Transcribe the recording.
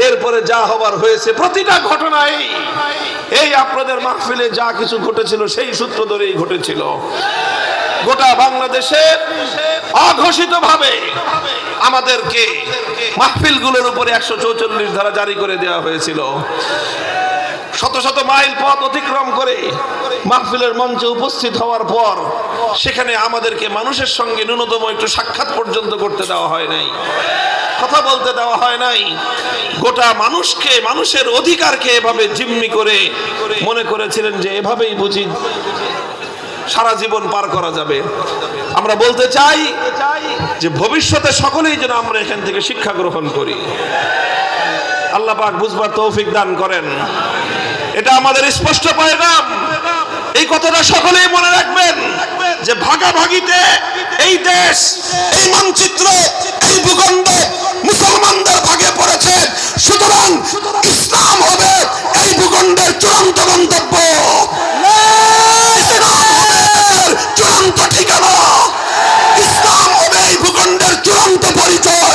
এরপরে যা হবার হয়েছে প্রতিটা ঘটনায় এই আপনাদের মাহফিলে যা কিছু ঘটেছিল সেই সূত্র ধরেই ঘটেছিল। গোটা বাংলাদেশে অঘোষিতভাবে আমাদেরকে মাহফিলগুলোর উপরে 144 ধারা জারি করে দেওয়া হয়েছিল। শত শত মাইল পথ অতিক্রম করে মাহফিলের মঞ্চে উপস্থিত হওয়ার পর সেখানে আমাদেরকে মানুষের সঙ্গে ন্যূনতম একটু সাক্ষাৎ পর্যন্ত করতে দেওয়া হয় নাই, কথা বলতে দেওয়া হয় নাই। গোটা মানুষকে, মানুষের অধিকারকে এভাবে জিম্মি করে মনে করেছিলেন যে এভাবেই বুঝি সারা জীবন পার করা যাবে। আমরা বলতে চাই যে ভবিষ্যতে সকলেই যেন আমরা এখান থেকে শিক্ষা গ্রহণ করি। আল্লাহ পাক বুঝবার তৌফিক দান করেন। এটা আমাদের স্পষ্ট পয়গাম। এই কথাটা সকলেই মনে রাখবেন যে ভাগাভাগিতে এই দেশ, এই মানচিত্র, এই ভূখণ্ড মুসলমানদের ভাগে পড়েছে। সুতরাং ইসলাম হবে এই ভূখণ্ডের চূড়ান্ত গন্তব্য, চূড়ান্ত ঠিকানা। ইসলাম হবে এই ভূখণ্ডের চূড়ান্ত পরিচয়।